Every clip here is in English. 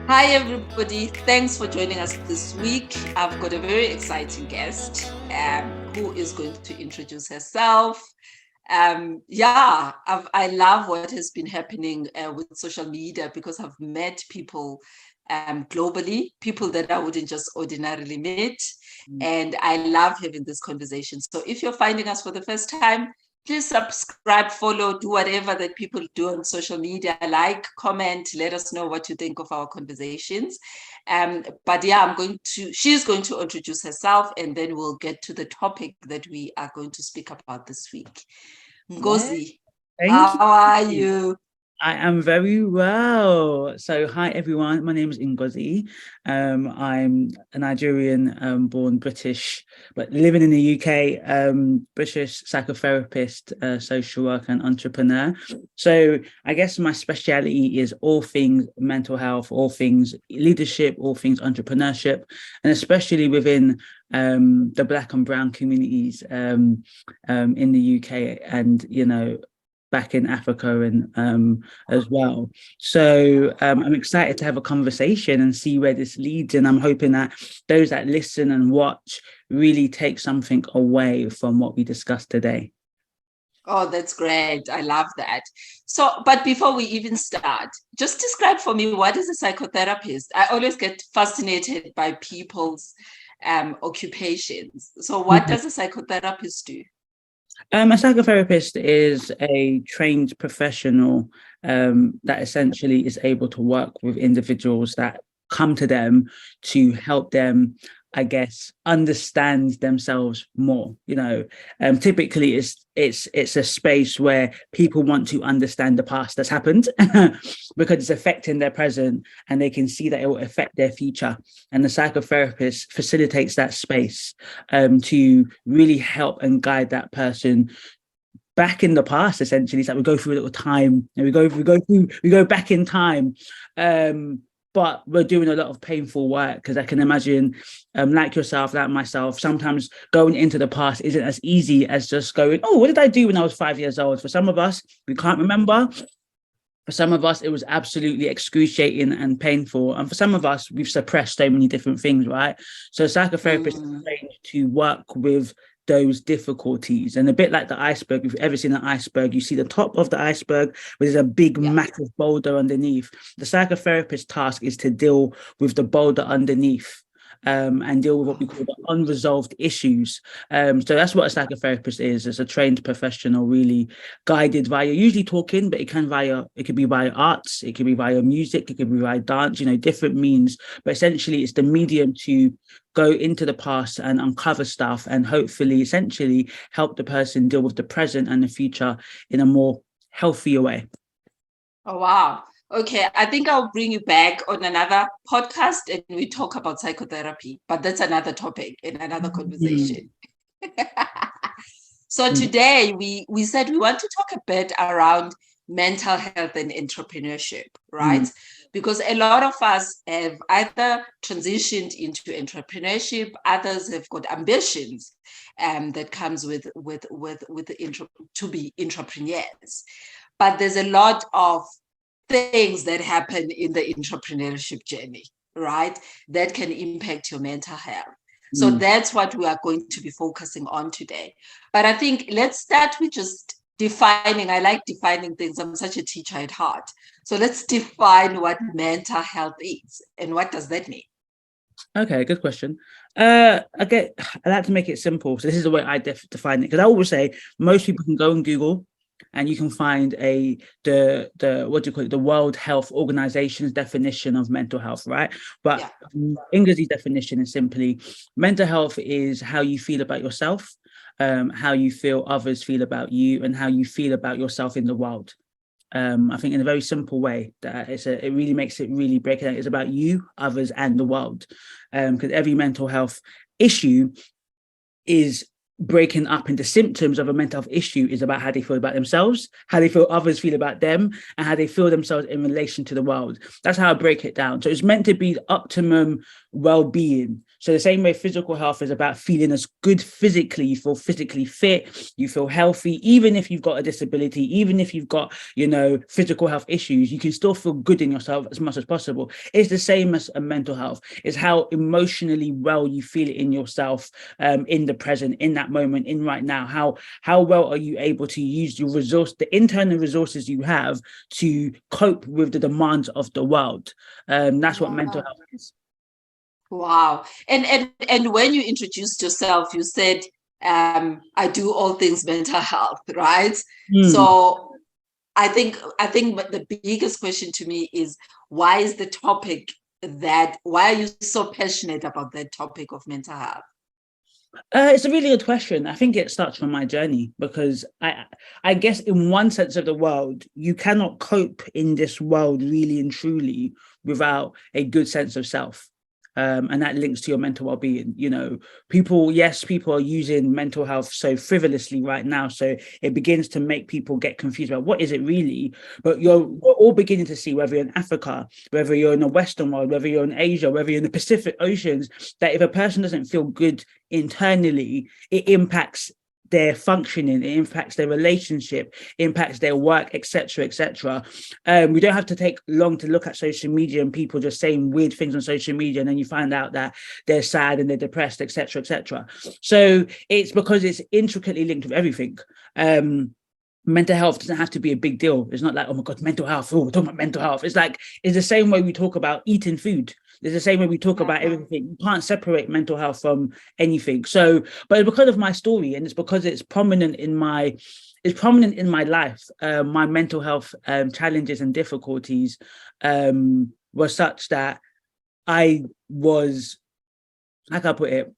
Hi, everybody. Thanks for joining us this week. I've got a very exciting guest who is going to introduce herself. I love what has been happening with social media because I've met people globally, people that I wouldn't just ordinarily meet. And I love having this conversation. So if you're finding us for the first time, please subscribe, follow, do whatever that people do on social media, like, comment, let us know what you think of our conversations. She's going to introduce herself and then we'll get to the topic that we are going to speak about this week. Ngozi, Thank how are you. you? I am very well. So, hi everyone. My name is Ngozi. I'm a Nigerian born British, but living in the UK, British psychotherapist, social worker, and entrepreneur. So, I guess my speciality is all things mental health, all things leadership, all things entrepreneurship, and especially within the Black and Brown communities in the UK and, back in Africa and as well. So I'm excited to have a conversation and see where this leads. And I'm hoping that those that listen and watch really take something away from what we discussed today. Oh, that's great. I love that. So, but before we even start, just describe for me, what is a psychotherapist? I always get fascinated by people's occupations. So what does a psychotherapist do? A psychotherapist is a trained professional that essentially is able to work with individuals that come to them to help them, I guess, understand themselves more. Typically it's a space where people want to understand the past that's happened because it's affecting their present and they can see that it will affect their future. And the psychotherapist facilitates that space to really help and guide that person back in the past. Essentially, it's like we go through a little time and we go back in time. But we're doing a lot of painful work because I can imagine, like yourself, like myself, sometimes going into the past isn't as easy as just going, oh, what did I do when I was 5 years old? For some of us, we can't remember. For some of us, it was absolutely excruciating and painful. And for some of us, we've suppressed so many different things, right? So psychotherapists are trained to work with those difficulties. And a bit like the iceberg, if you've ever seen an iceberg, you see the top of the iceberg, where there's a big, massive boulder underneath. The psychotherapist's task is to deal with the boulder underneath. And deal with what we call the unresolved issues. So that's what a psychotherapist is. It's a trained professional, really guided via usually talking, but it could be via arts, it could be via music, it could be via dance, different means. But essentially, it's the medium to go into the past and uncover stuff and hopefully, essentially, help the person deal with the present and the future in a more healthier way. Oh, wow. Okay, I think I'll bring you back on another podcast and we talk about psychotherapy, but that's another topic in another conversation. So today we said we want to talk a bit around mental health and entrepreneurship, right? Because a lot of us have either transitioned into entrepreneurship, others have got ambitions that comes with to be entrepreneurs. But there's a lot of things that happen in the entrepreneurship journey, right? That can impact your mental health. So that's what we are going to be focusing on today. But I think let's start with just defining. I like defining things. I'm such a teacher at heart. So let's define what mental health is and what does that mean? Okay, good question. I like to make it simple. So this is the way I define it, because I always say most people can go on Google and you can find the what do you call it, the World Health Organization's definition of mental health, right? But Ngozi's definition is simply mental health is how you feel about yourself, how you feel others feel about you, and how you feel about yourself in the world. I think in a very simple way that it really makes it really break it down. It's about you, others, and the world, because every mental health issue is breaking up into symptoms of a mental health issue is about how they feel about themselves, how they feel others feel about them, and how they feel themselves in relation to the world. That's how I break it down. So it's meant to be optimum well-being. So the same way physical health is about feeling as good physically, you feel physically fit, you feel healthy, even if you've got a disability, even if you've got, physical health issues, you can still feel good in yourself as much as possible. It's the same as a mental health. It's how emotionally well you feel it in yourself, in the present, in that moment, in right now. How well are you able to use the internal resources you have to cope with the demands of the world? That's what mental health is. Wow. And when you introduced yourself, you said, I do all things mental health, right? So I think the biggest question to me is, why are you so passionate about that topic of mental health? It's a really good question. I think it starts from my journey, because I guess in one sense of the world, you cannot cope in this world really and truly without a good sense of self. And that links to your mental well-being. People are using mental health so frivolously right now, so it begins to make people get confused about what is it really. But we're all beginning to see, whether you're in Africa, whether you're in the Western world, whether you're in Asia, whether you're in the Pacific Oceans, that if a person doesn't feel good internally, it impacts their functioning, it impacts their relationship, impacts their work, etc., etc. We don't have to take long to look at social media and people just saying weird things on social media, and then you find out that they're sad and they're depressed, etc., etc. So it's because it's intricately linked with everything. Mental health doesn't have to be a big deal. It's not like, oh my God, mental health. Oh, we're talking about mental health. It's the same way we talk about eating food. It's the same way we talk about everything. You can't separate mental health from anything. So, but it's because of my story, and it's because it's prominent in my life. My mental health challenges and difficulties were such that I was, how can I put it?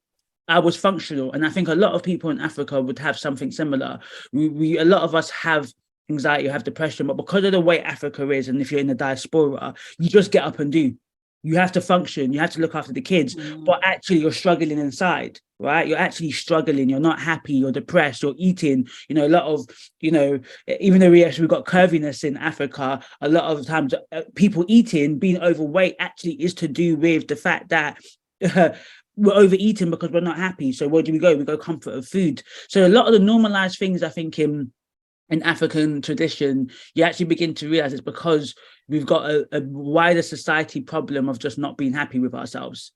I was functional, and I think a lot of people in Africa would have something similar. A lot of us have anxiety, have depression, but because of the way Africa is, and if you're in the diaspora, you just get up and do. You have to function, you have to look after the kids, but actually you're struggling inside, right? You're actually struggling, you're not happy, you're depressed, you're eating, a lot of, even though we've got curviness in Africa, a lot of times people eating, being overweight actually is to do with the fact that we're overeating because we're not happy. So where do we go? We go comfort of food. So a lot of the normalized things, I think, in African tradition, you actually begin to realize it's because we've got a wider society problem of just not being happy with ourselves.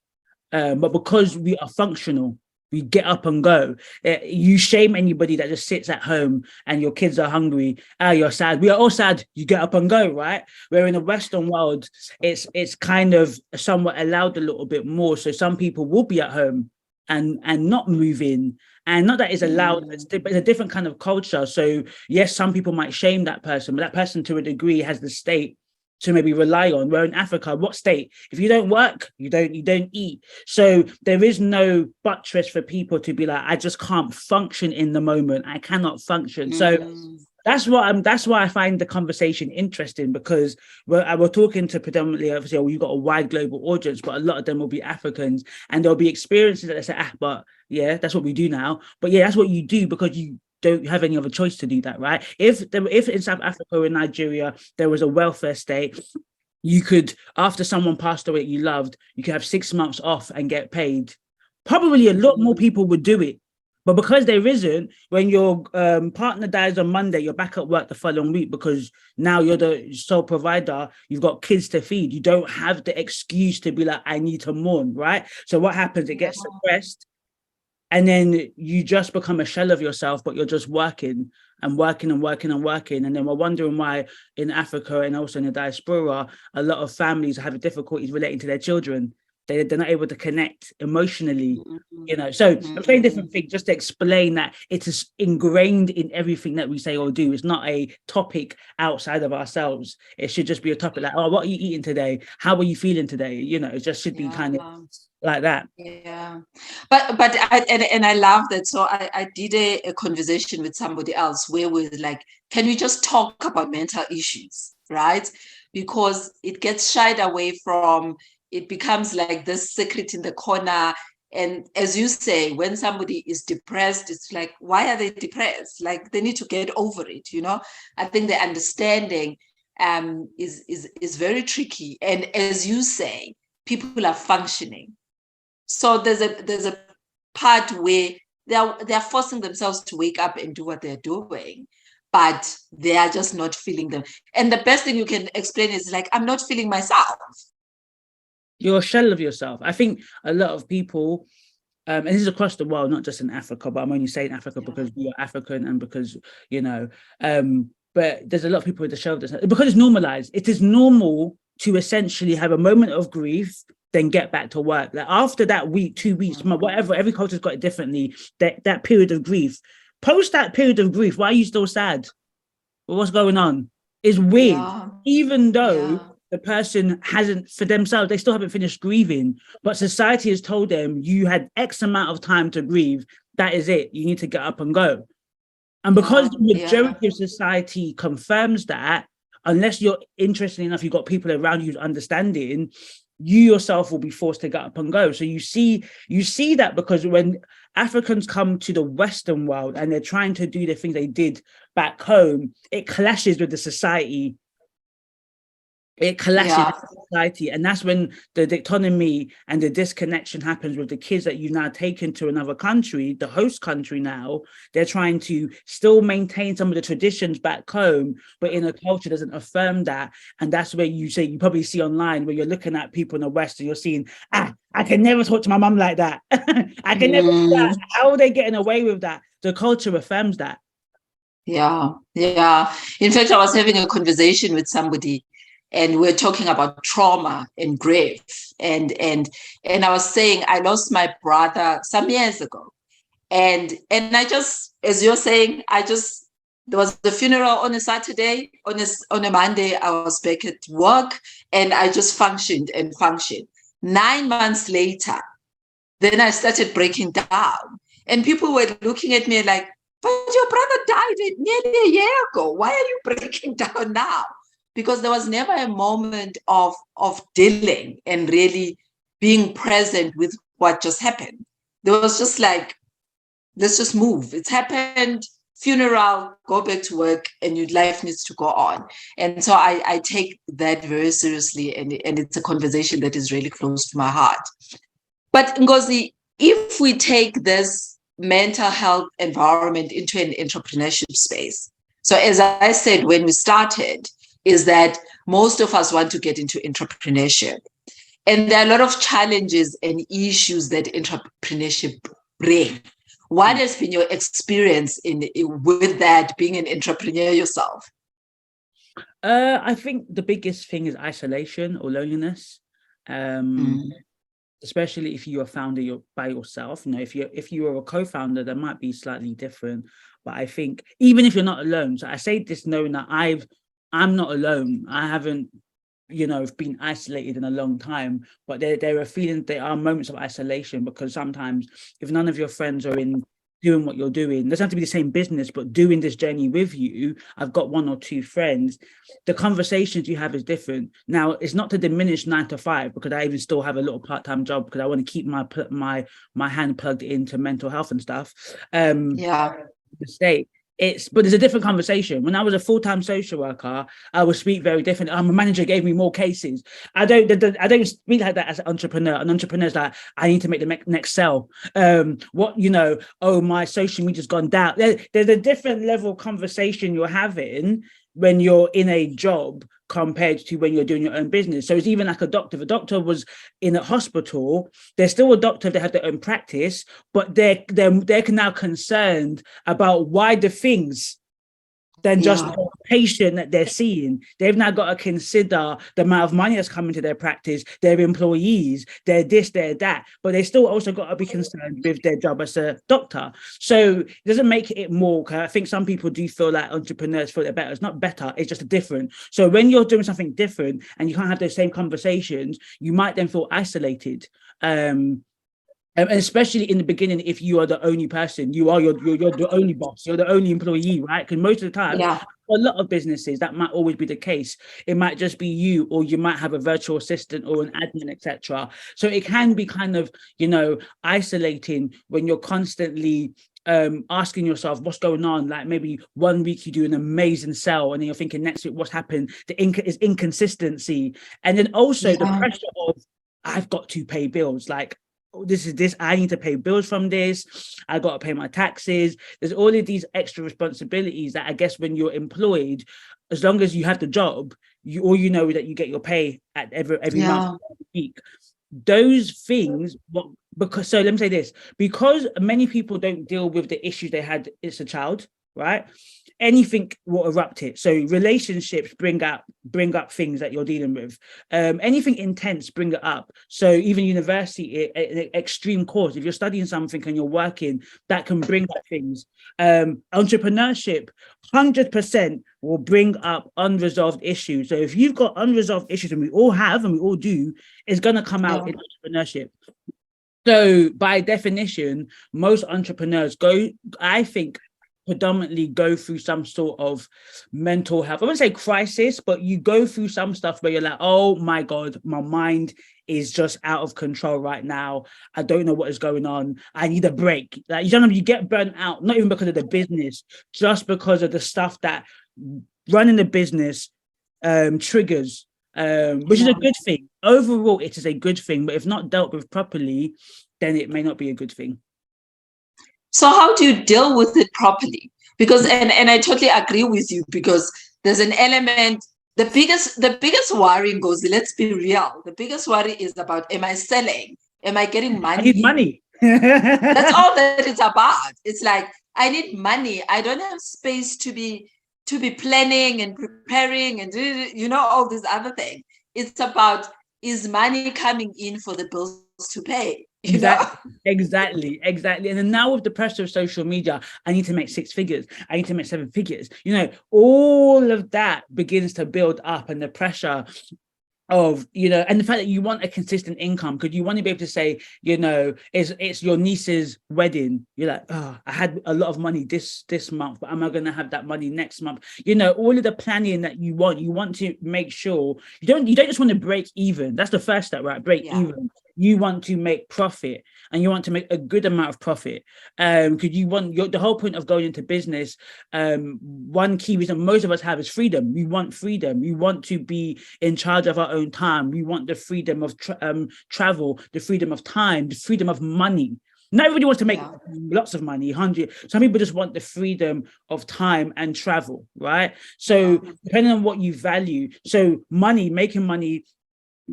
But because we are functional, we get up and go. You shame anybody that just sits at home and your kids are hungry. You're sad. We are all sad. You get up and go, right? Where in the Western world, it's kind of somewhat allowed a little bit more. So some people will be at home and not moving. And not that it's allowed, it's a different kind of culture. So yes, some people might shame that person, but that person to a degree has the state to maybe rely on. Where in Africa, what state? If you don't work, you don't eat. So there is no buttress for people to be like, I just can't function in the moment. I cannot function. So that's why I find the conversation interesting, because we're talking to predominantly, obviously, you've got a wide global audience, but a lot of them will be Africans, and there'll be experiences that they say, but yeah, that's what we do now. But yeah, that's what you do because you don't have any other choice to do that, right? If in South Africa or in Nigeria there was a welfare state, you could, after someone passed away that you loved, you could have 6 months off and get paid. Probably a lot more people would do it. But because there isn't, when your partner dies on Monday, you're back at work the following week because now you're the sole provider. You've got kids to feed. You don't have the excuse to be like, I need to mourn, right? So what happens? It gets suppressed. And then you just become a shell of yourself, but you're just working and working and working and working. And then we're wondering why in Africa and also in the diaspora, a lot of families are having difficulties relating to their children. They're not able to connect emotionally, So I'm saying different things just to explain that it is ingrained in everything that we say or do. It's not a topic outside of ourselves. It should just be a topic like, oh, what are you eating today? How are you feeling today? It just should be kind of like that. Yeah, but I love that. So I did a conversation with somebody else where we're like, can we just talk about mental issues, right? Because it gets shied away from. It becomes like this secret in the corner. And as you say, when somebody is depressed, it's like, why are they depressed? Like, they need to get over it, I think the understanding is very tricky. And as you say, people are functioning. So there's a part where they're forcing themselves to wake up and do what they're doing, but they are just not feeling them. And the best thing you can explain is like, I'm not feeling myself. You're a shell of yourself. I think a lot of people, and this is across the world, not just in Africa, but I'm only saying Africa because we are African and because, but there's a lot of people with the shell of themselves because it's normalized. It is normal to essentially have a moment of grief, then get back to work. Like after that week, 2 weeks, whatever, every culture's got it differently. That period of grief, post that period of grief, why are you still sad? What's going on? It's weird. Even though the person hasn't, for themselves, they still haven't finished grieving, but society has told them you had X amount of time to grieve. That is it. You need to get up and go. And because the majority of society confirms that, unless you're interested enough, you've got people around you understanding, you yourself will be forced to get up and go. So you see that because when Africans come to the Western world and they're trying to do the things they did back home, it clashes with the society. It clashes with society. And that's when the dichotomy and the disconnection happens with the kids that you've now taken to another country, the host country now. They're trying to still maintain some of the traditions back home, but in a culture doesn't affirm that. And that's where you probably see online where you're looking at people in the West and you're seeing, I can never talk to my mum like that. I can never do that. How are they getting away with that? The culture affirms that. Yeah. In fact, I was having a conversation with somebody and we're talking about trauma and grief. And I was saying, I lost my brother some years ago. And I just, as you're saying, there was the funeral on a Saturday, on a Monday, I was back at work and I just functioned. 9 months later, then I started breaking down and people were looking at me like, but your brother died nearly a year ago. Why are you breaking down now? Because there was never a moment of dealing and really being present with what just happened. There was just like, let's just move. It's happened, funeral, go back to work, and your life needs to go on. And so I take that very seriously, and it's a conversation that is really close to my heart. But Ngozi, if we take this mental health environment into an entrepreneurship space, so as I said when we started, is that most of us want to get into entrepreneurship. And there are a lot of challenges and issues that entrepreneurship brings. What has been your experience with that, being an entrepreneur yourself? I think the biggest thing is isolation or loneliness. Especially if you're a founder, you're by yourself. If you are a co-founder, that might be slightly different. But I think even if you're not alone, so I say this knowing that I'm not alone. I haven't, been isolated in a long time, but there are moments of isolation because sometimes if none of your friends are in doing what you're doing, doesn't have to be the same business, but doing this journey with you, I've got 1 or 2 friends, the conversations you have is different. Now, it's not to diminish 9 to 5 because I even still have a little part-time job because I want to keep my hand plugged into mental health and stuff. The state. But there's a different conversation. When I was a full-time social worker, I would speak very different. My manager gave me more cases. I don't speak like that as an entrepreneur. An entrepreneur is like, I need to make the next sell. My social media's gone down. There's a different level of conversation you're having when you're in a job compared to when you're doing your own business. So it's even like a doctor. If a doctor was in a hospital, they're still a doctor if they have their own practice, but they're now concerned about wider things than just the patient that they're seeing. They've now got to consider the amount of money that's coming to their practice, their employees, their this, their that, but they still also got to be concerned with their job as a doctor. So it doesn't make it more, I think some people do feel like entrepreneurs feel they're better. It's not better, it's just different. So when you're doing something different and you can't have those same conversations, you might then feel isolated. And especially in the beginning, if you are the only person, you're the only boss, you're the only employee, right? Because most of the time, for a lot of businesses, that might always be the case. It might just be you, or you might have a virtual assistant or an admin, etc. So it can be kind of, isolating when you're constantly asking yourself what's going on. Like maybe 1 week you do an amazing sell, and then you're thinking next week what's happened. Is inconsistency, and then also the pressure of I've got to pay bills. Like, this is this, I need to pay bills from this, I got to pay my taxes. There's all of these extra responsibilities that I guess when you're employed, as long as you have the job, all you know is that you get your pay at every month, every week. Those things, because, so let me say this, because many people don't deal with the issues they had as a child, right? Anything will erupt it. So relationships bring up things that you're dealing with. Anything intense, bring it up. So even university, an extreme course, if you're studying something and you're working, that can bring up things. Entrepreneurship, 100% will bring up unresolved issues. So if you've got unresolved issues, and we all have, and we all do, it's going to come out in entrepreneurship. So by definition, most entrepreneurs I think, predominantly go through some sort of mental health, I wouldn't say crisis, but you go through some stuff where you're like, oh my God, my mind is just out of control right now. I don't know what is going on. I need a break. Like, you get burnt out, not even because of the business, just because of the stuff that running the business triggers, which is a good thing. Overall, it is a good thing, but if not dealt with properly, then it may not be a good thing. So how do you deal with it properly? Because, and I totally agree with you, because there's an element, the biggest worry goes, let's be real. The biggest worry is about, am I selling? Am I getting money? I need money. That's all that it's about. It's like, I need money. I don't have space to be planning and preparing and, all these other things. It's about, is money coming in for the bills to pay? Exactly. And then now with the pressure of social media, I need to make 6 figures, I need to make 7 figures, all of that begins to build up, and the pressure of, and the fact that you want a consistent income, because you want to be able to say, it's your niece's wedding, you're like, oh, I had a lot of money this month, but am I going to have that money next month? All of the planning that you want to make sure you don't just want to break even. That's the first step, right? Break even. You want to make profit, and you want to make a good amount of profit, because you want the whole point of going into business. One key reason most of us have is freedom. We want freedom. We want to be in charge of our own time. We want the freedom of travel, the freedom of time, the freedom of money. Not everybody wants to make lots of money, 100. Some people just want the freedom of time and travel, right? So depending on what you value, so making money,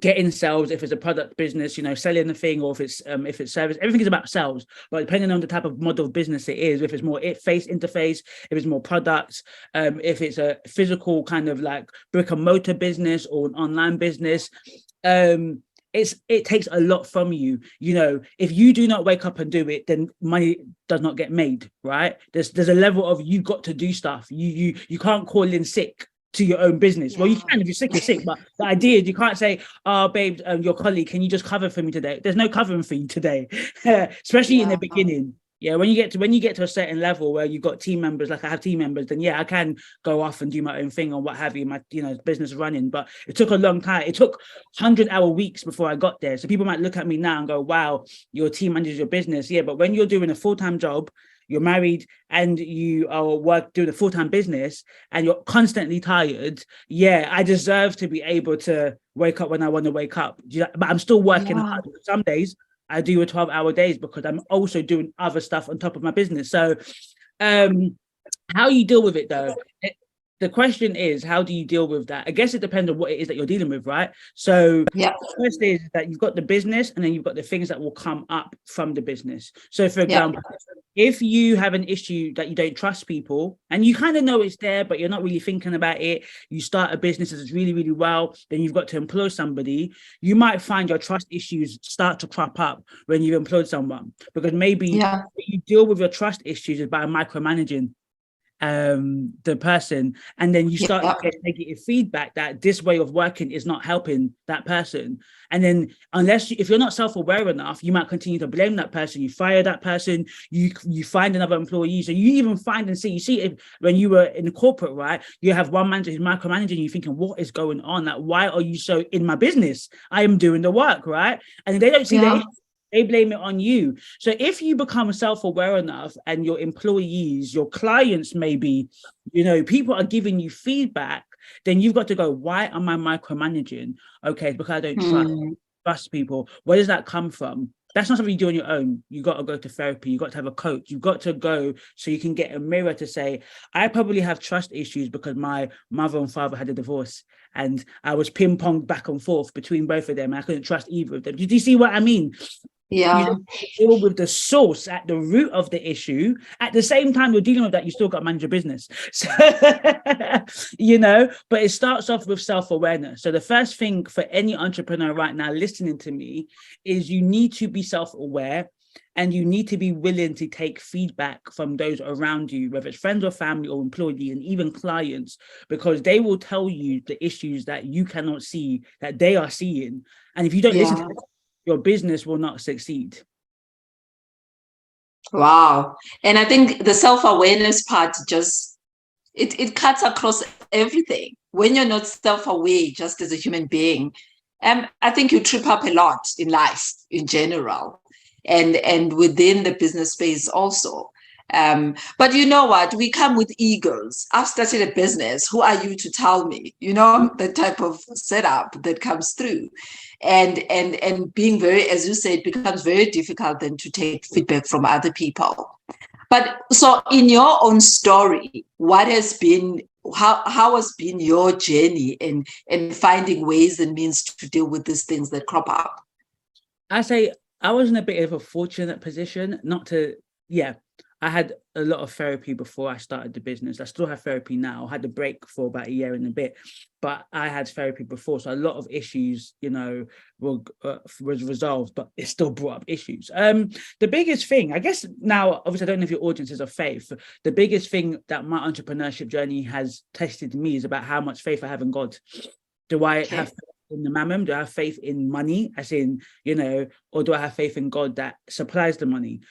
getting sales, if it's a product business, selling the thing, or if it's service, everything is about sales. But depending on the type of model of business it is, if it's more face interface, if it's more products, if it's a physical kind of like brick and mortar business or an online business, it takes a lot from you. If you do not wake up and do it, then money does not get made, right? There's a level of, you've got to do stuff. You can't call in sick to your own business. Well, you can. If you're sick, you're sick. But the idea is, you can't say, oh, babe, your colleague, can you just cover for me today? There's no covering for you today, especially in the beginning. When you get to a certain level where you've got team members, like I have team members, then I can go off and do my own thing or what have you, my business running. But it took a long time. It took 100-hour weeks before I got there. So people might look at me now and go, wow, your team manages your business. Yeah, but when you're doing a full-time job, you're married, and you are doing a full-time business, and you're constantly tired, I deserve to be able to wake up when I want to wake up. But I'm still working hard. Some days I do a 12-hour days because I'm also doing other stuff on top of my business. So how you deal with it, though? The question is, how do you deal with that? I guess it depends on what it is that you're dealing with, right? So the first is that you've got the business, and then you've got the things that will come up from the business. So for example, if you have an issue that you don't trust people, and you kind of know it's there, but you're not really thinking about it, you start a business that's really, really well, then you've got to employ somebody, you might find your trust issues start to crop up when you've employed someone, because maybe you deal with your trust issues is by micromanaging the person, and then you start to get negative feedback that this way of working is not helping that person. And then if you're not self-aware enough, you might continue to blame that person. You fire that person, you find another employee. So you even find and see if when you were in corporate, right, you have one manager who's micromanaging you, thinking, what is going on? Like, why are you so in my business? I am doing the work, right? And they don't see the issue. They blame it on you. So if you become self-aware enough, and your employees, your clients, maybe, people are giving you feedback, then you've got to go, why am I micromanaging? Okay, because I don't trust people. Where does that come from? That's not something you do on your own. You got to go to therapy. You got to have a coach. You've got to go so you can get a mirror to say, I probably have trust issues because my mother and father had a divorce and I was ping-ponged back and forth between both of them. And I couldn't trust either of them. Do you see what I mean? Yeah. You deal with the source at the root of the issue. At the same time you're dealing with that, you still got to manage your business. So, but it starts off with self-awareness. So the first thing for any entrepreneur right now listening to me is you need to be self-aware and you need to be willing to take feedback from those around you, whether it's friends or family or employee and even clients, because they will tell you the issues that you cannot see, that they are seeing. And if you don't listen to them, your business will not succeed. Wow. And I think the self-awareness part just, it cuts across everything. When you're not self-aware, just as a human being, I think you trip up a lot in life in general and within the business space also. But you know what? We come with egos. I've started a business. Who are you to tell me? The type of setup that comes through. And being very, as you said, becomes very difficult then to take feedback from other people. But so in your own story, what has been, how has been your journey in finding ways and means to deal with these things that crop up? I say I was in a bit of a fortunate position, I had a lot of therapy before I started the business. I still have therapy now. I had a break for about a year and a bit, but I had therapy before. So a lot of issues, was resolved, but it still brought up issues. The biggest thing, I guess now, obviously, I don't know if your audience is of faith. The biggest thing that my entrepreneurship journey has tested me is about how much faith I have in God. Do I have faith in the mammon? Do I have faith in money, as in, or do I have faith in God that supplies the money?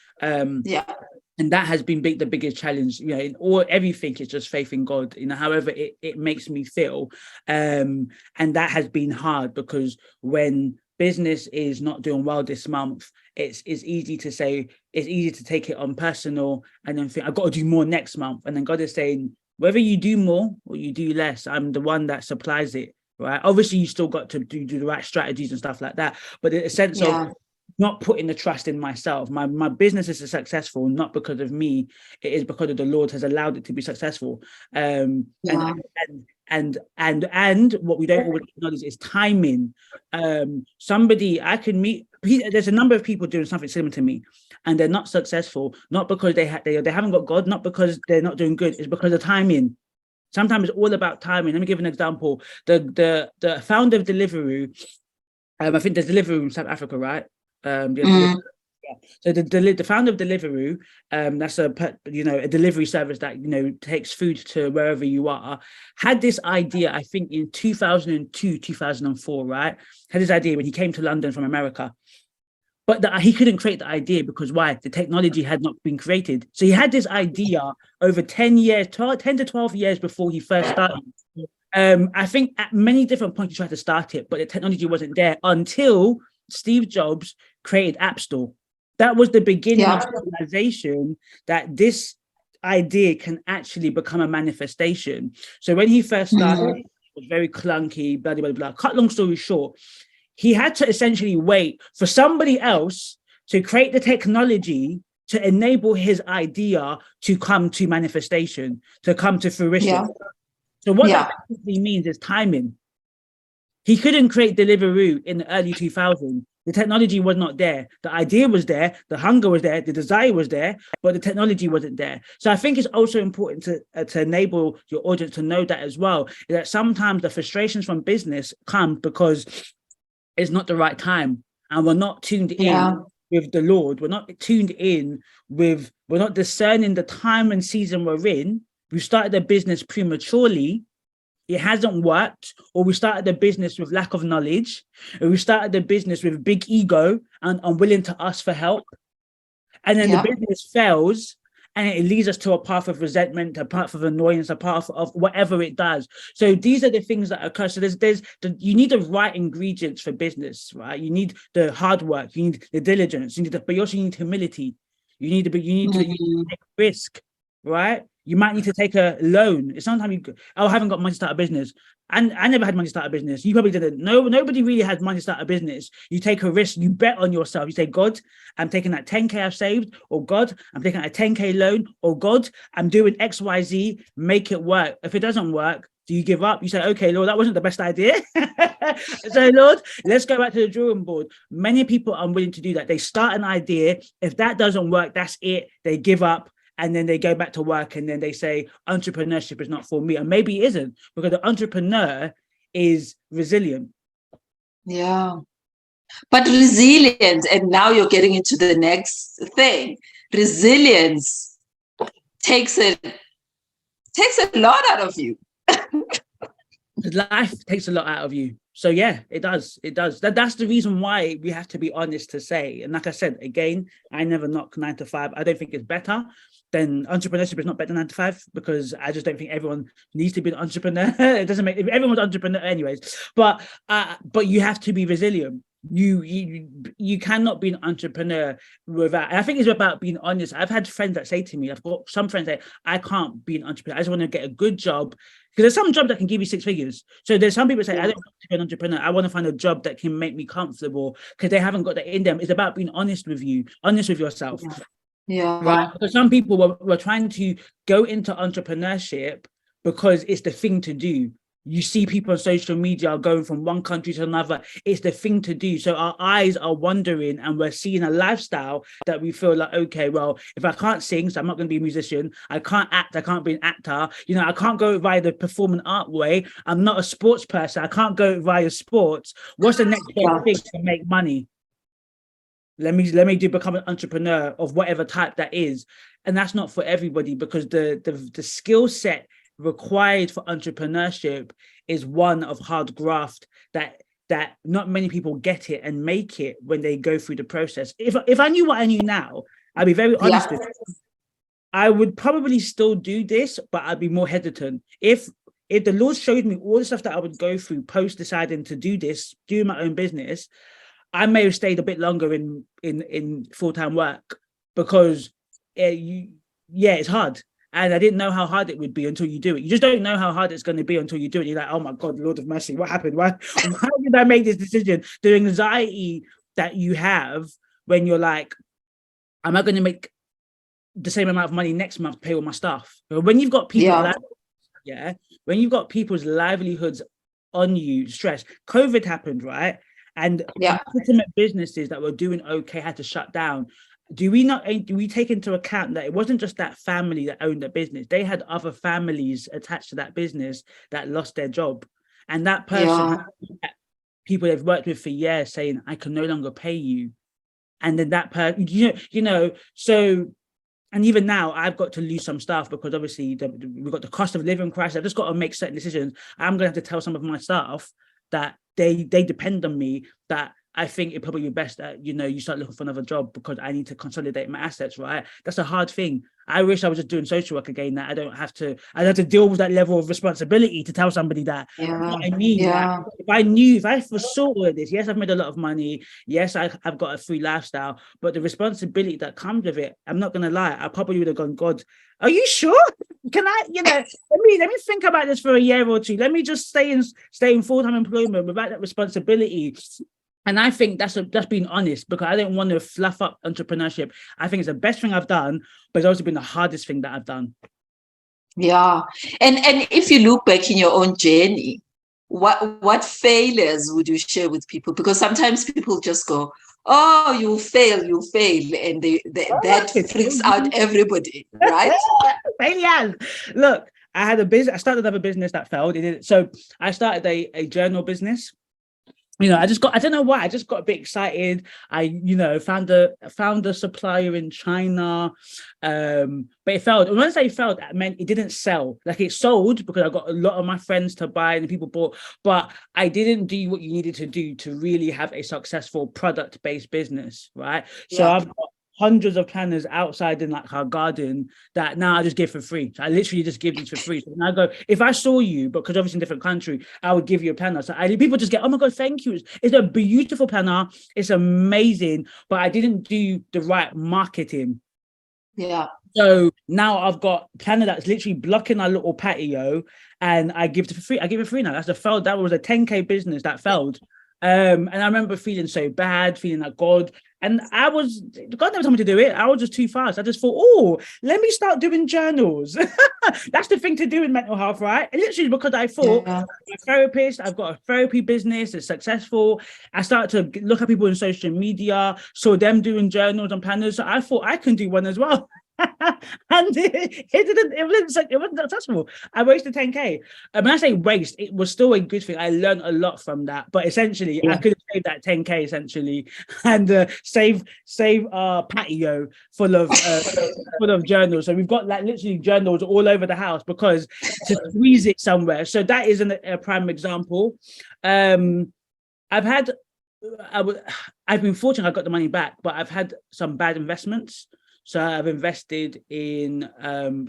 And that has been the biggest challenge, in everything is just faith in God, however it makes me feel. And that has been hard because when business is not doing well this month, it's easy to say, it's easy to take it on personal and then think, I've got to do more next month. And then God is saying, whether you do more or you do less, I'm the one that supplies it, right? Obviously, you still got to do the right strategies and stuff like that. But in a sense of not putting the trust in myself. My business is successful not because of me. It is because of the Lord has allowed it to be successful. And what we don't always acknowledge is timing. Somebody I can meet. There's a number of people doing something similar to me, and they're not successful. Not because they haven't got God. Not because they're not doing good. It's because of timing. Sometimes it's all about timing. Let me give an example. The founder of Deliveroo. I think there's Deliveroo in South Africa, right? So the founder of Deliveroo, that's a delivery service that takes food to wherever you are, had this idea, I think in 2002 2004, right? Had this idea when he came to London from America, but he couldn't create the idea because why? The technology had not been created. So he had this idea over 10 to 12 years before he first started. I think at many different points he tried to start it, but the technology wasn't there until Steve Jobs created App Store. That was the beginning of realization that this idea can actually become a manifestation. So when he first started, it was very clunky, blah, blah, blah. Cut long story short, he had to essentially wait for somebody else to create the technology to enable his idea to come to manifestation, to come to fruition. So what that basically means is timing. He couldn't create Deliveroo in the early 2000s. The technology was not there. The idea was there. The hunger was there. The desire was there, but the technology wasn't there. So I think it's also important to enable your audience to know that as well, that sometimes the frustrations from business come because it's not the right time and we're not tuned in with the Lord. We're not tuned in we're not discerning the time and season we're in. We started a business prematurely. It hasn't worked, or we started the business with lack of knowledge, or we started the business with big ego and unwilling to ask for help. And then the business fails and it leads us to a path of resentment, a path of annoyance, a path of whatever it does. So these are the things that occur. So you need the right ingredients for business, right? You need the hard work, you need the diligence, but you also need humility. You need to take risk. right? You might need to take a loan. Sometimes I haven't got money to start a business. And I never had money to start a business. You probably didn't. No, nobody really has money to start a business. You take a risk, you bet on yourself. You say, God, I'm taking that 10K I've saved, or God, I'm taking a 10K loan, or God, I'm doing XYZ, make it work. If it doesn't work, do you give up? You say, okay, Lord, that wasn't the best idea. So, Lord, let's go back to the drawing board. Many people are unwilling to do that. They start an idea. If that doesn't work, that's it. They give up. And then they go back to work and then they say, entrepreneurship is not for me. And maybe it isn't, because the entrepreneur is resilient. Yeah. But resilience, and now you're getting into the next thing. Resilience takes a lot out of you. Life takes a lot out of you. So yeah, it does. That's the reason why we have to be honest to say. And like I said, again, I never knock 9 to 5. I don't think it's better. Then entrepreneurship is not better than 9 to 5, because I just don't think everyone needs to be an entrepreneur. It doesn't make everyone's an entrepreneur anyways. But you have to be resilient. You cannot be an entrepreneur without. And I think it's about being honest. I've had friends that say to me, I've got some friends that I can't be an entrepreneur. I just want to get a good job, because there's some jobs that can give you 6 figures. So there's some people say, I don't want to be an entrepreneur. I want to find a job that can make me comfortable, because they haven't got that in them. It's about being honest with you, honest with yourself. Yeah. Right. Because some people were trying to go into entrepreneurship because it's the thing to do. You see people on social media going from one country to another. It's the thing to do. So our eyes are wandering and we're seeing a lifestyle that we feel like, okay, well, if I can't sing, so I'm not going to be a musician. I can't act. I can't be an actor. You know, I can't go via the performing art way. I'm not a sports person. I can't go via sports. What's the next big thing to make money? Let me become an entrepreneur of whatever type that is. And that's not for everybody, because the skill set required for entrepreneurship is one of hard graft that not many people get it and make it when they go through the process. If I knew what I knew now, I'd be very honest with you. I would probably still do this, but I'd be more hesitant. If the Lord showed me all the stuff that I would go through post deciding to do this, do my own business, I may have stayed a bit longer in full-time work, because it's hard. And I didn't know how hard it would be until you do it. You just don't know how hard it's going to be until you do it. You're like, oh my God, Lord of mercy, what happened? Why did I make this decision? The anxiety that you have when you're like, am I going to make the same amount of money next month to pay all my stuff? But when you've got people, when you've got people's livelihoods on you, stress. COVID happened, right? And legitimate businesses that were doing okay had to shut down. Do we take into account that it wasn't just that family that owned the business? They had other families attached to that business that lost their job. And that person, people they've worked with for years, saying, I can no longer pay you. And then that person, so, and even now I've got to lose some staff, because obviously we've got the cost of living crisis. I've just got to make certain decisions. I'm going to have to tell some of my staff that they depend on me, that I think it probably be best that, you start looking for another job, because I need to consolidate my assets, right? That's a hard thing. I wish I was just doing social work again, that I don't have to deal with that level of responsibility to tell somebody that. What I mean, if I foresaw all of this, yes, I've made a lot of money. Yes, I've got a free lifestyle, but the responsibility that comes with it, I'm not going to lie, I probably would have gone, God, are you sure? Can I, let me think about this for a year or two. Let me just stay in full-time employment without that responsibility. And I think that's being honest, because I don't want to fluff up entrepreneurship. I think it's the best thing I've done, but it's also been the hardest thing that I've done. Yeah. And if you look back in your own journey, what failures would you share with people? Because sometimes people just go, oh, you fail. And that freaks out everybody, right? Failures. Look, I started another business that failed. So I started a journal business. I don't know why, I just got a bit excited. I, found a supplier in China, but it failed. And once I failed, that meant it didn't sell. Like, it sold because I got a lot of my friends to buy and people bought, but I didn't do what you needed to do to really have a successful product-based business, right? So I've got hundreds of planners outside in like our garden that now I just give for free. So I literally just give these for free. So I go, if I saw you, because obviously in a different country, I would give you a planner. So people just get, oh my God, thank you. It's a beautiful planner. It's amazing, but I didn't do the right marketing. Yeah. So now I've got planner that's literally blocking our little patio, and I give it for free. I give it free now. That's a failed. That was a 10K business that failed. And I remember feeling so bad, feeling like God. And God never told me to do it. I was just too fast. I just thought, oh, let me start doing journals. That's the thing to do in mental health, right? And literally because I thought, I'm a therapist, I've got a therapy business, it's successful. I started to look at people on social media, saw them doing journals and planners. So I thought I can do one as well. And it wasn't successful. I wasted 10K. When I say waste, it was still a good thing. I learned a lot from that. But essentially, I could have saved that 10K essentially, and save our patio full of journals. So we've got like literally journals all over the house because to squeeze it somewhere. So that is a prime example. I've been fortunate. I got the money back, but I've had some bad investments. So I've invested in,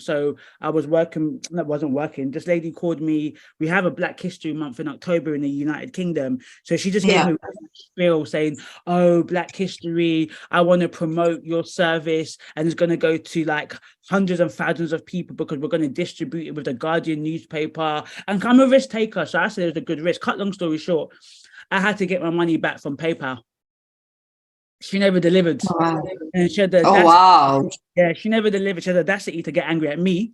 so I was working, that wasn't working. This lady called me, we have a Black History Month in October in the United Kingdom. So she just gave me a spiel saying, oh, Black History, I want to promote your service. And it's going to go to like hundreds and thousands of people because we're going to distribute it with the Guardian newspaper. And I'm a risk taker. So I said it was a good risk. Cut long story short, I had to get my money back from PayPal. She never delivered. Wow. And she had the she never delivered. She had the audacity to get angry at me.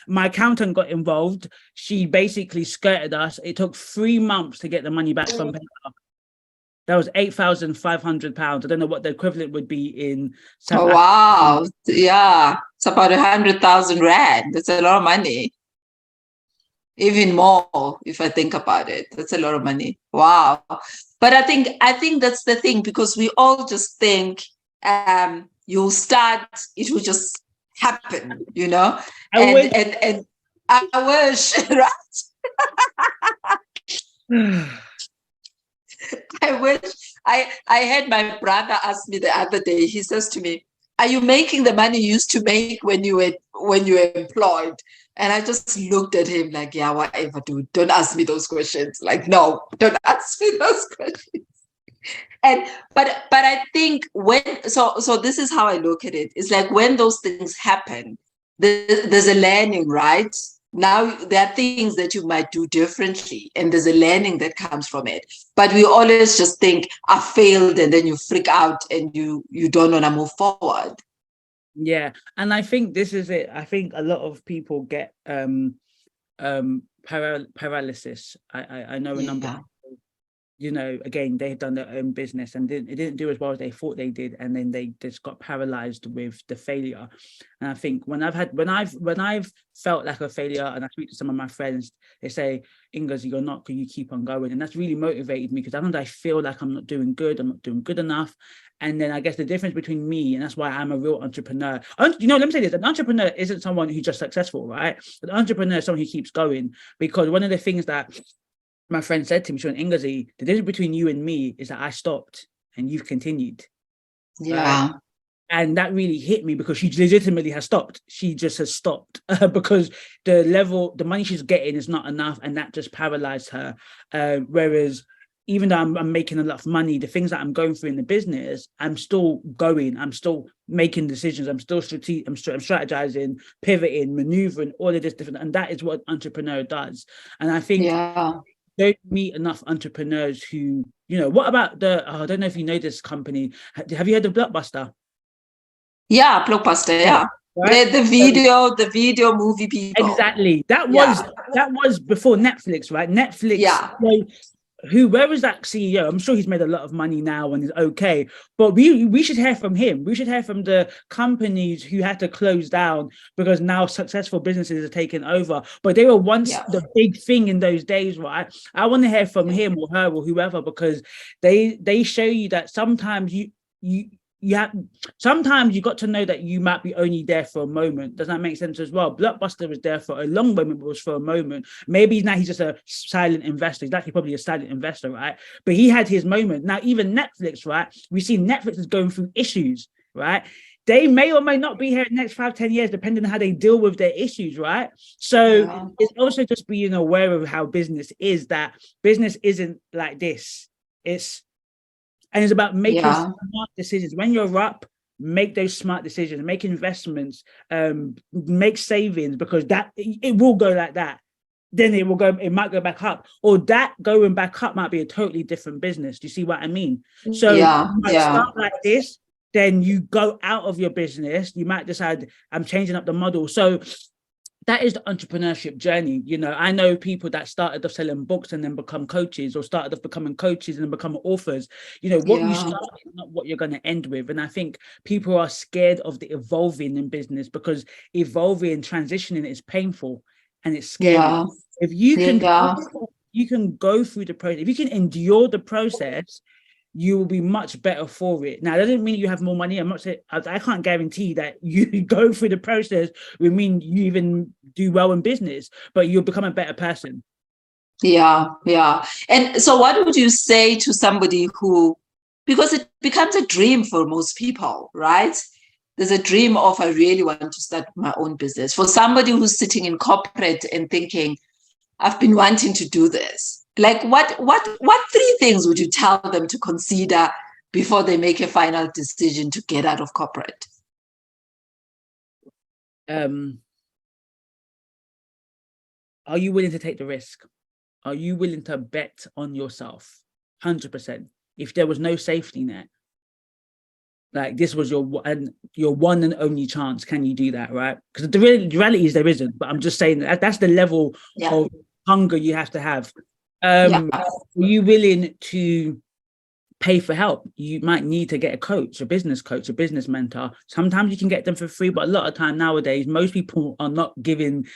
My accountant got involved. She basically skirted us. It took 3 months to get the money back from PayPal. That was £8,500. I don't know what the equivalent would be in South Africa. Wow. Yeah. It's about 100,000 rand. That's a lot of money. Even more, if I think about it. That's a lot of money. Wow. But I think that's the thing, because we all just think you'll start, it will just happen, you know? And I wish, right? I wish. I had my brother ask me the other day, he says to me, are you making the money you used to make when you were employed? And I just looked at him like, yeah, whatever, dude. Don't ask me those questions. Like, no, don't ask me those questions. But I think so this is how I look at it. It's like when those things happen, there's a learning, right? Now there are things that you might do differently, and there's a learning that comes from it. But we always just think I failed, and then you freak out and you don't want to move forward. Yeah, and I think this is it. I think a lot of people get paralysis. I know a number of people, you know, again, they've done their own business and it didn't do as well as they thought they did, and then they just got paralyzed with the failure. And I think when I've felt like a failure, and I speak to some of my friends, they say, Ngozi, you're not, can you keep on going? And that's really motivated me, because I feel like I'm not doing good, I'm not doing good enough. And then I guess the difference between me, and that's why I'm a real entrepreneur. You know, let me say this, an entrepreneur isn't someone who's just successful, right? An entrepreneur is someone who keeps going, because one of the things that my friend said to me, she went, Ngozi, the difference between you and me is that I stopped and you've continued. Yeah. And that really hit me, because she legitimately has stopped. She just has stopped because the money she's getting is not enough, and that just paralyzed her. Whereas even though I'm making a lot of money, the things that I'm going through in the business, I'm still going, I'm still making decisions, I'm still I'm strategizing, pivoting, maneuvering, all of this different. And that is what an entrepreneur does. And I think don't meet enough entrepreneurs who, you know, what about I don't know if you know this company. Have you heard of Blockbuster? Yeah, Blockbuster, yeah. Right? The video movie people. Exactly. That was before Netflix, right? Netflix. Yeah. Where was that CEO? I'm sure he's made a lot of money now and is okay. But we should hear from him. We should hear from the companies who had to close down because now successful businesses are taking over. But they were once the big thing in those days, right? I want to hear from him or her or whoever, because they show you that sometimes sometimes you got to know that you might be only there for a moment. Does that make sense as well? Blockbuster was there for a long moment, but it was for a moment. Maybe now he's just a silent investor. He's actually probably a silent investor, right? But he had his moment. Now, even Netflix, right? We see Netflix is going through issues, right? They may or may not be here in the next 5-10 years, depending on how they deal with their issues, right? So it's also just being aware of how business is, that business isn't like this. It's about making smart decisions. When you're up, make those smart decisions, make investments, make savings, because that it will go like that. Then it might go back up, or that going back up might be a totally different business. Do you see what I mean? So Yeah, you might start like this, then you go out of your business, you might decide I'm changing up the model. So that is the entrepreneurship journey. You know, I know people that started off selling books and then become coaches, or started off becoming coaches and then become authors. You know, what you start is not what you're going to end with. And I think people are scared of the evolving in business, because evolving and transitioning is painful and it's scary. Yeah. If you can go through the process, if you can endure the process, you will be much better for it. Now, that doesn't mean you have more money. I'm not saying, I can't guarantee that you go through the process will mean you even do well in business, but you'll become a better person. Yeah. And so what would you say to somebody who, because it becomes a dream for most people, right? There's a dream of, I really want to start my own business. For somebody who's sitting in corporate and thinking, I've been wanting to do this. Like what 3 things would you tell them to consider before they make a final decision to get out of corporate? Are you willing to take the risk? Are you willing to bet on yourself? 100%. If there was no safety net, like this was your one and only chance, can you do that, right? Because the reality is there isn't, but I'm just saying that's the level of hunger you have to have. Are you willing to pay for help? You might need to get a coach, a business mentor. Sometimes you can get them for free, but a lot of time nowadays, most people are not giving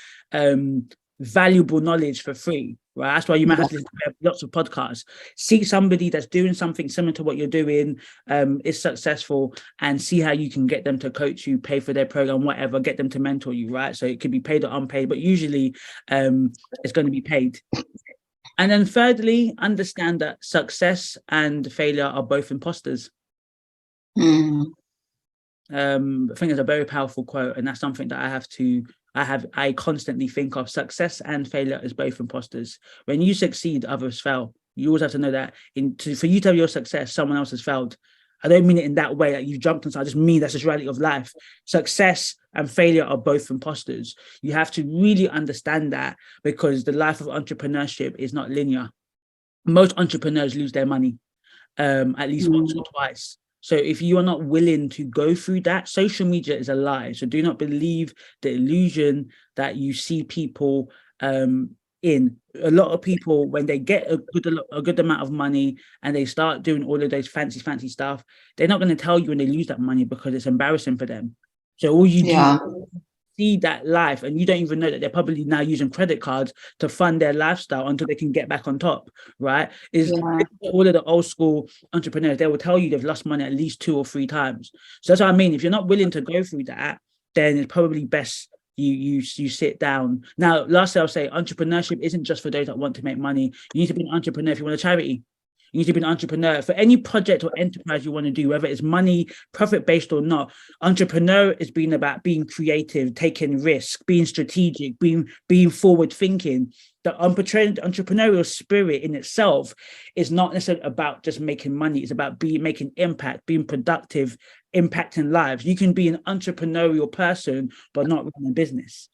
valuable knowledge for free, right? That's why you might have to listen to lots of podcasts. Seek somebody that's doing something similar to what you're doing, is successful, and see how you can get them to coach you, pay for their program, whatever, get them to mentor you, right? So it could be paid or unpaid, but usually it's going to be paid. And then thirdly, understand that success and failure are both imposters. I think it's a very powerful quote, and that's something that I constantly think of. Success and failure is both imposters. When you succeed, others fail. You always have to know that for you to have your success, someone else has failed. I don't mean it in that way that you jumped on. I just mean that's the reality of life. Success and failure are both imposters. You have to really understand that, because the life of entrepreneurship is not linear. Most entrepreneurs lose their money at least once or twice. So if you are not willing to go through that, social media is a lie. So do not believe the illusion that you see people in. A lot of people, when they get a good amount of money and they start doing all of those fancy stuff, they're not going to tell you when they lose that money, because it's embarrassing for them. So all you do see that life, and you don't even know that they're probably now using credit cards to fund their lifestyle until they can get back on top, right? All of the old school entrepreneurs, they will tell you they've lost money at least 2 or 3 times. So that's what I mean. If you're not willing to go through that, then it's probably best you sit down. Now, lastly, I'll say entrepreneurship isn't just for those that want to make money. You need to be an entrepreneur if you want a charity. You need to be an entrepreneur for any project or enterprise you want to do, whether it's money, profit-based or not. Entrepreneur is being about being creative, taking risks, being strategic, being forward-thinking. The entrepreneurial spirit in itself is not necessarily about just making money. It's about making impact, being productive, impacting lives. You can be an entrepreneurial person, but not running a business.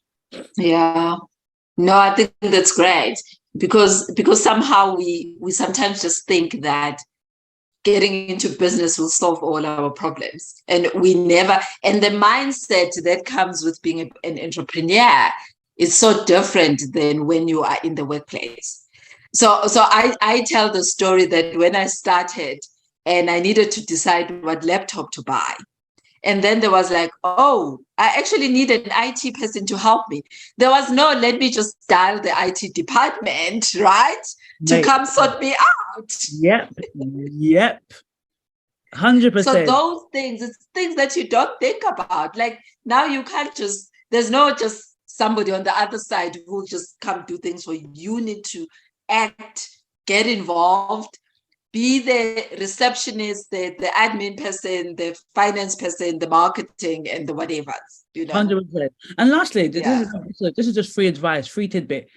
Yeah. No, I think that's great. Because somehow we sometimes just think that getting into business will solve all our problems, and we never. And the mindset that comes with being an entrepreneur is so different than when you are in the workplace. So I tell the story that when I started and I needed to decide what laptop to buy. And then there was like, oh, I actually need an IT person to help me. There was no, let me just dial the IT department, right? To come sort me out. Yep. 100%. So those things, it's things that you don't think about. Like now you can't there's no just somebody on the other side who will just come do things for you. You need to act, get involved, be the receptionist, the admin person, the finance person, the marketing, and the whatever. 100%. And lastly, this is just free advice, free tidbit.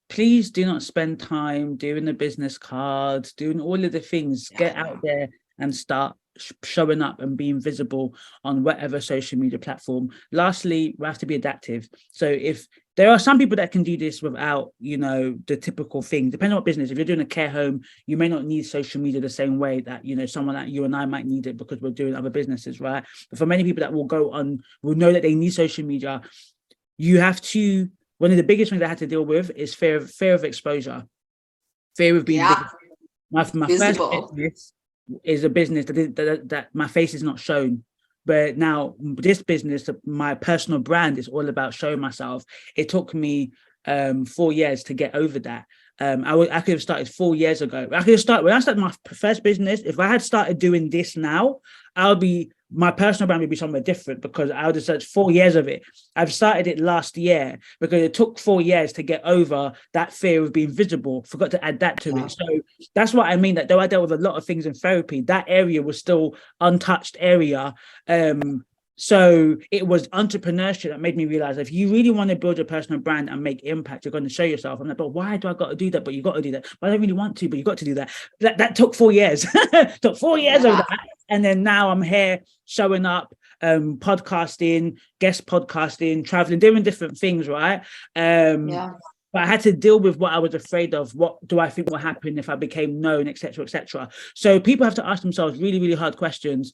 Please do not spend time doing the business cards, doing all of the things. Get out there and start showing up and being visible on whatever social media platform. Lastly, we have to be adaptive. So if there are some people that can do this without, the typical thing, depending on what business. If you're doing a care home, you may not need social media the same way that, someone like you and I might need it because we're doing other businesses, right? But for many people that will know that they need social media, you have to, one of the biggest things I had to deal with is fear of exposure, fear of being my first business is a business that my face is not shown. But now this business, my personal brand, is all about showing myself. It took me 4 years to get over that. I could have started 4 years ago. When I started my first business, if I had started doing this now, my personal brand would be somewhere different because I would have searched 4 years of it. I've started it last year because it took 4 years to get over that fear of being visible. Forgot to add that to it. So that's what I mean, that though I dealt with a lot of things in therapy, that area was still untouched area. So it was entrepreneurship that made me realize if you really want to build a personal brand and make impact, you're going to show yourself. I'm like, but why do I got to do that? But you got to do that. But I don't really want to, but you got to do that. That took 4 years. Took 4 years of that. And then now I'm here showing up, podcasting, guest podcasting, traveling, doing different things, right? But I had to deal with what I was afraid of. What do I think will happen if I became known, etc., etc. So people have to ask themselves really, really hard questions.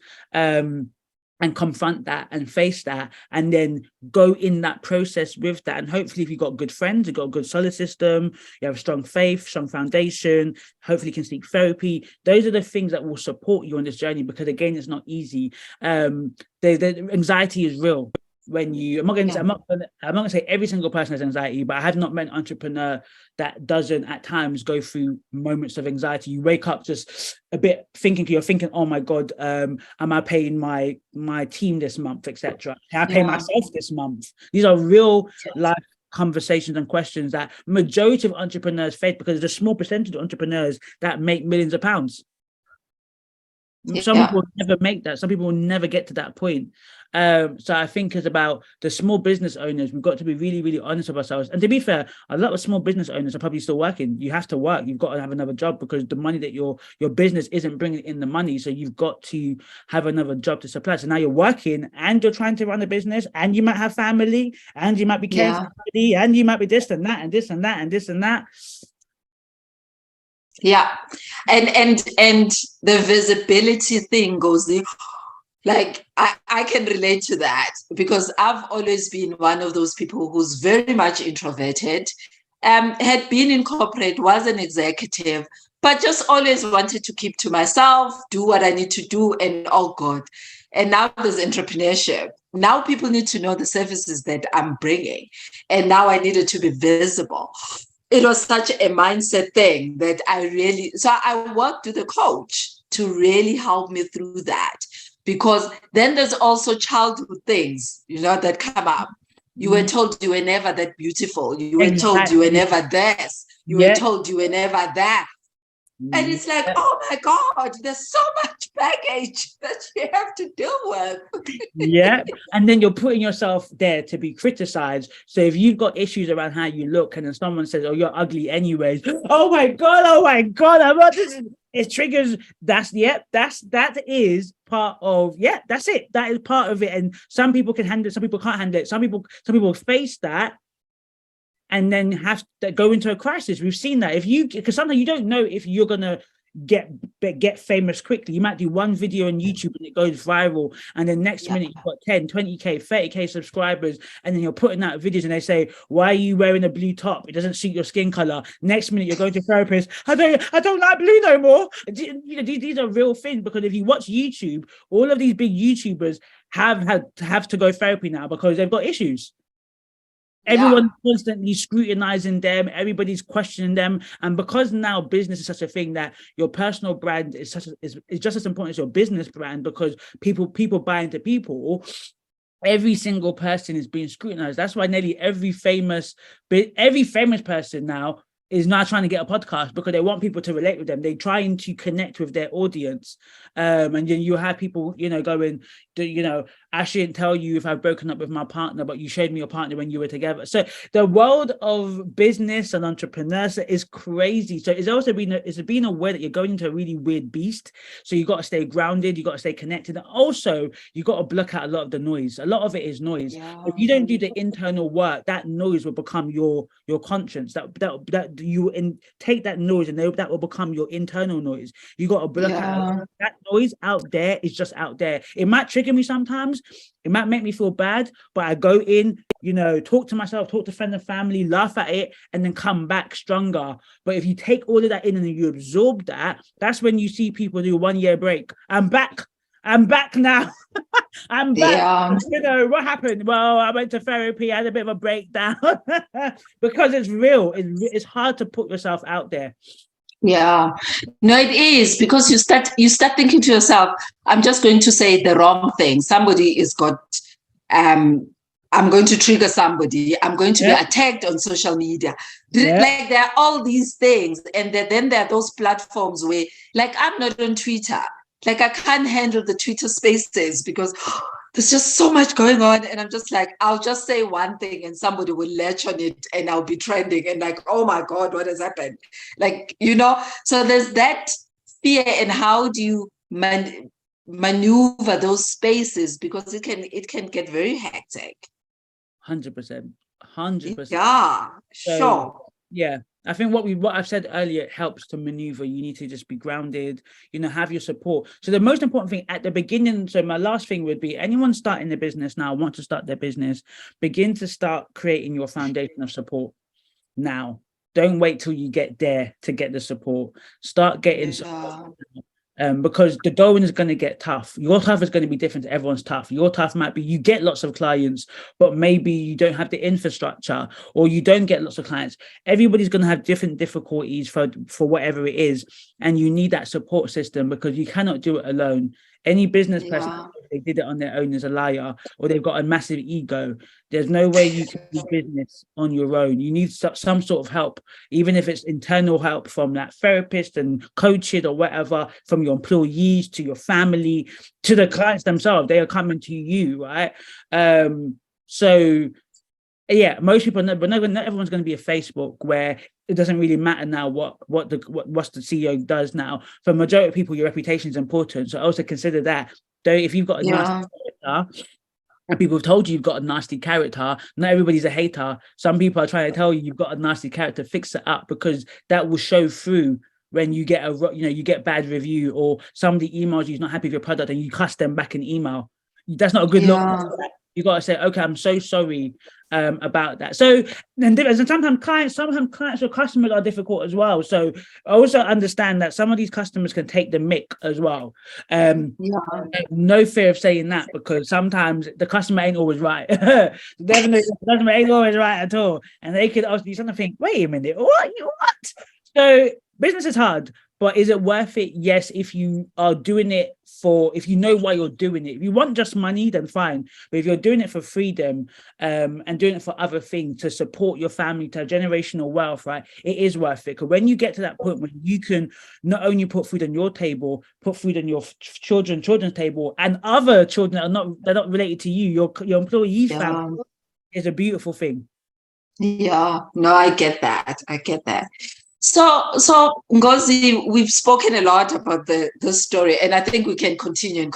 And confront that and face that and then go in that process with that. And hopefully if you've got good friends, you've got a good solid system, you have a strong faith, strong foundation, hopefully you can seek therapy. Those are the things that will support you on this journey because again, it's not easy. The anxiety is real. When I'm not going to say every single person has anxiety, but I have not met an entrepreneur that doesn't at times go through moments of anxiety. You wake up just a bit you're thinking, oh my God, am I paying my team this month, etc. Can I pay myself this month? These are real life conversations and questions that majority of entrepreneurs face because there's a small percentage of entrepreneurs that make millions of pounds. Some people will never make that. Some people will never get to that point. So I think it's about the small business owners. We've got to be really, really honest with ourselves. And to be fair, a lot of small business owners are probably still working. You have to work. You've got to have another job because the money that your business isn't bringing in the money. So you've got to have another job to supply. So now you're working and you're trying to run a business and you might have family and you might be caring for family and you might be this and that and this and that and this and that. Yeah. And the visibility thing goes there. Like I can relate to that because I've always been one of those people who's very much introverted, had been in corporate, was an executive, but just always wanted to keep to myself, do what I need to do, and oh God. And now there's entrepreneurship. Now people need to know the services that I'm bringing. And now I needed to be visible. It was such a mindset thing that I worked with a coach to really help me through that. Because then there's also childhood things, that come up. You were told you were never that beautiful. You were told you were never this. You were told you were never that. And it's like, oh my God, there's so much baggage that you have to deal with. And then you're putting yourself there to be criticized. So if you've got issues around how you look and then someone says, oh, you're ugly anyways. Oh my God, I'm not this. It triggers, that is part of, that's it. That is part of it. And some people can handle it, some people can't handle it. Some people face that and then have to go into a crisis. We've seen that. Because sometimes you don't know if you're going to get famous quickly. You might do one video on YouTube and it goes viral, and then next minute you've got 10, 20k, 30k subscribers, and then you're putting out videos and they say, why are you wearing a blue top? It doesn't suit your skin color. Next minute you're going to a therapist, I don't like blue no more. These are real things, because if you watch YouTube, all of these big YouTubers have to go therapy now because they've got issues. Everyone's constantly scrutinizing them, everybody's questioning them. And because now business is such a thing that your personal brand is just as important as your business brand, because people buy into people, every single person is being scrutinized. That's why nearly every famous person now is now trying to get a podcast because they want people to relate with them. They're trying to connect with their audience. And then you have people, going, I shouldn't tell you if I've broken up with my partner, but you showed me your partner when you were together. So the world of business and entrepreneurs is crazy. So it's also been aware that you're going into a really weird beast. So you got to stay grounded, you got to stay connected. And also, you got to block out a lot of the noise. A lot of it is noise. Yeah. If you don't do the internal work, that noise will become your conscience. That you take that noise, and that will become your internal noise. You got to block out that noise. Out there is just out there. It might trigger me sometimes. It might make me feel bad, but I go in, talk to myself, talk to friends and family, laugh at it, and then come back stronger. But if you take all of that in and you absorb that, that's when you see people do a 1 year break. I'm back now. I'm back. Yeah. What happened? Well, I went to therapy, I had a bit of a breakdown. Because it's real. It's hard to put yourself out there. Yeah, no, it is, because you start thinking to yourself, I'm just going to say the wrong thing. Somebody is got, I'm going to trigger somebody. I'm going to be attacked on social media. Like, there are all these things. And then there are those platforms where, like, I'm not on Twitter. Like, I can't handle the Twitter spaces because there's just so much going on. And I'm just like, I'll just say one thing and somebody will latch on it and I'll be trending and like, oh my God, what has happened? Like, so there's that fear. And how do you maneuver those spaces? Because it can get very hectic. 100%. Yeah, sure. Yeah. I think what I've said earlier helps to maneuver. You need to just be grounded, have your support. So the most important thing at the beginning, so my last thing would be, anyone starting their business now, want to start their business, begin to start creating your foundation of support now. Don't wait till you get there to get the support. Start getting support. Because the going is going to get tough. Your tough is going to be different to everyone's tough. Your tough might be you get lots of clients, but maybe you don't have the infrastructure, or you don't get lots of clients. Everybody's going to have different difficulties for whatever it is, and you need that support system, because you cannot do it alone. Any business person, if they did it on their own, is a liar, or they've got a massive ego. There's no way you can do business on your own. You need some sort of help, even if it's internal help from that therapist and coaching or whatever, from your employees to your family to the clients themselves. They are coming to you, right? So yeah, most people know, but not everyone's going to be a Facebook, where it doesn't really matter now what the CEO does now. For the majority of people, your reputation is important. So also consider that. Though if you've got a nasty character, and people have told you you've got a nasty character, not everybody's a hater. Some people are trying to tell you you've got a nasty character, fix it up, because that will show through when you get you get bad review, or somebody emails you who's not happy with your product and you cuss them back in email. That's not a good look. You got to say, okay, I'm so sorry about that. So, and sometimes clients or customers are difficult as well. So I also understand that some of these customers can take the mick as well. No fear of saying that, because sometimes the customer ain't always right. Definitely, the customer ain't always right at all. And they could also be something think, wait a minute, what? So business is hard. But is it worth it? Yes, if you are doing it if you know why you're doing it. If you want just money, then fine. But if you're doing it for freedom and doing it for other things, to support your family, to generational wealth, right, it is worth it. Because when you get to that point when you can not only put food on your table, put food on your children's table, and other children that they're not related to you, your employees' family, is a beautiful thing. Yeah, no, I get that. So Ngozi, we've spoken a lot about the story, and I think we can continue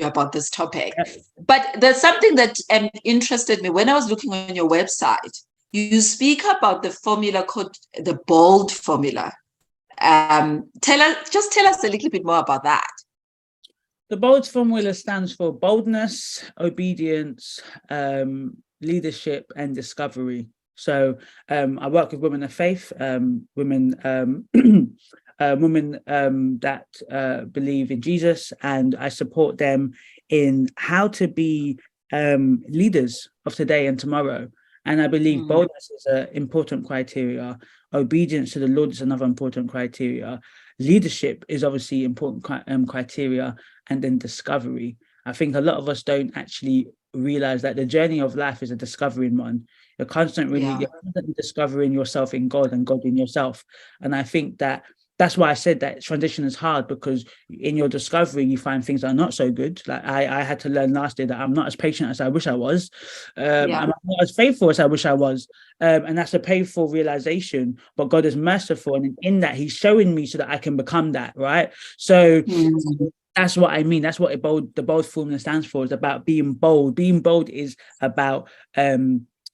about this topic. But there's something that interested me when I was looking on your website. You speak about the formula called the BOLD formula. Tell us a little bit more about that. The BOLD formula stands for boldness, obedience, leadership, and discovery. So I work with women of faith, women that believe in Jesus, and I support them in how to be leaders of today and tomorrow. And I believe boldness is an important criteria. Obedience to the Lord is another important criteria. Leadership is obviously important criteria, and then discovery. I think a lot of us don't actually realize that the journey of life is a discovering one. You're constantly discovering yourself in God and God in yourself. And I think that's why I said that transition is hard, because in your discovery, you find things that are not so good. Like I had to learn last year that I'm not as patient as I wish I was. I'm not as faithful as I wish I was. And that's a painful realization, but God is merciful. And in that, he's showing me so that I can become that, right? So that's what I mean. That's what the bold formula stands for. It's about being bold. Being bold is about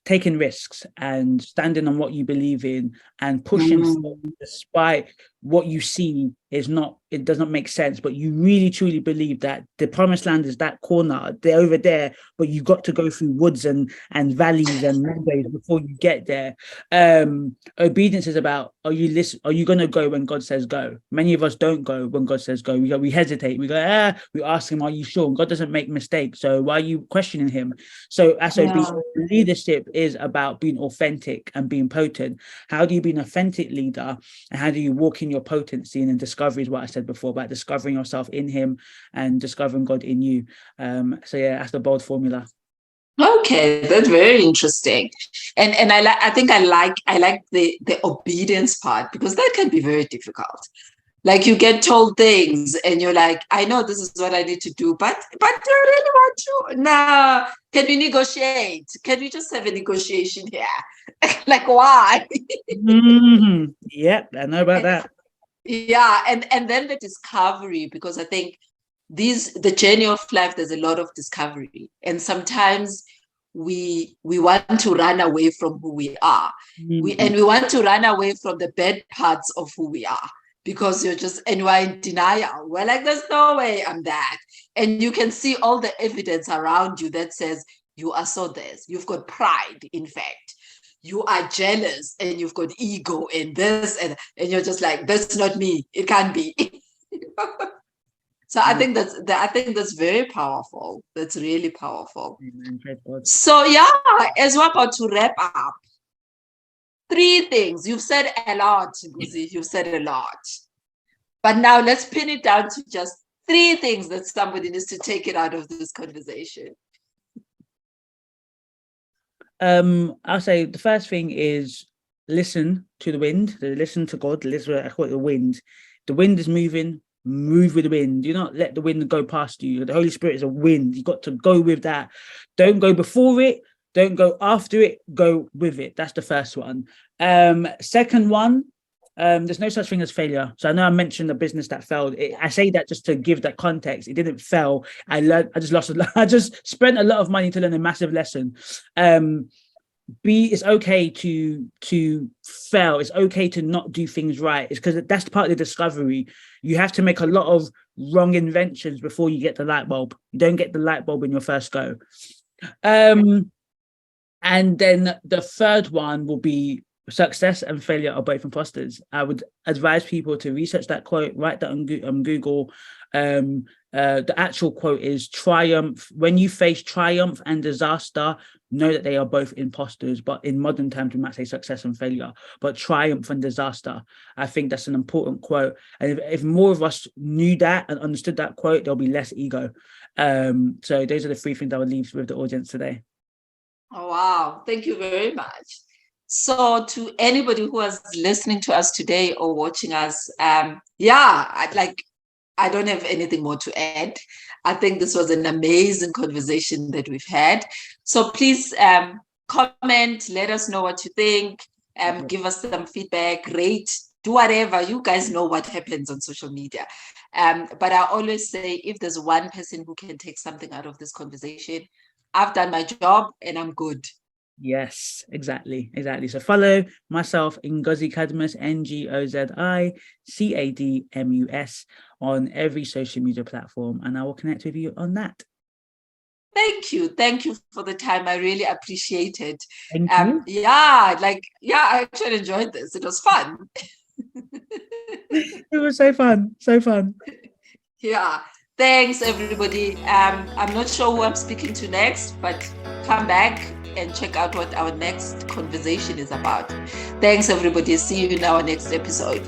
taking risks and standing on what you believe in and pushing forward despite what you see it does not make sense, but you really truly believe that the promised land is that corner, they're over there, but you got to go through woods and valleys and meadows before you get there. Obedience is about, are you going to go when God says go? Many of us don't go when God says go. We hesitate. We ask him, are you sure? God doesn't make mistakes, so why are you questioning him? So as obedience, leadership is about being authentic and being potent. How do you be an authentic leader, and how do you walk in your potency? And discovery is what I said before, about discovering yourself in him and discovering God in you. So yeah, that's the bold formula. Okay, that's very interesting. And I think I like the obedience part, because that can be very difficult. Like, you get told things and you're like, I know this is what I need to do, but do I really want to? No. Can we negotiate? Can we just have a negotiation here? Like, why? Yep, I know about that. Yeah, and then the discovery, because I think the journey of life, there's a lot of discovery, and sometimes we want to run away from who we are. We want to run away from the bad parts of who we are, because we're in denial. We're like, there's no way I'm that. And you can see all the evidence around you that says you are so this. You've got pride, in fact. You are jealous, and you've got ego and this, and you're just like, that's not me. It can't be. So I think that's very powerful. That's really powerful. So yeah, as we're about to wrap up, 3 things. You've said a lot, Ngozi. You've said a lot. But now let's pin it down to just 3 things that somebody needs to take it out of this conversation. I'll say the first thing is listen to the wind. Listen to God. Listen, I call it the wind. The wind is moving. Move with the wind. Do not let the wind go past you. The Holy Spirit is a wind. You got to go with that. Don't go before it. Don't go after it. Go with it. That's the first one. Second one, there's no such thing as failure. So I know I mentioned the business that failed. I say that just to give that context. It didn't fail. I just spent a lot of money to learn a massive lesson. It's okay to fail. It's okay to not do things right. It's because that's part of the discovery. You have to make a lot of wrong inventions before you get the light bulb. You don't get the light bulb in your first go. And then the third one will be success and failure are both imposters. I would advise people to research that quote, write that on Google. The actual quote is triumph. When you face triumph and disaster, know that they are both imposters. But in modern terms, we might say success and failure. But triumph and disaster, I think that's an important quote. And if more of us knew that and understood that quote, there'll be less ego. So those are the 3 things I would leave with the audience today. Oh, wow. Thank you very much. So to anybody who is listening to us today or watching us, I don't have anything more to add. I think this was an amazing conversation that we've had. So please comment, let us know what you think, give us some feedback, rate, do whatever. You guys know what happens on social media. But I always say, if there's one person who can take something out of this conversation, I've done my job and I'm good. Yes, exactly. So follow myself, Ngozi Cadmus, NGOZI CADMUS, on every social media platform, and I will connect with you on that. Thank you for the time. I really appreciate it. Thank you. I actually enjoyed this. It was fun. It was so fun. Yeah. Thanks, everybody. I'm not sure who I'm speaking to next, but come back and check out what our next conversation is about. Thanks, everybody. See you in our next episode.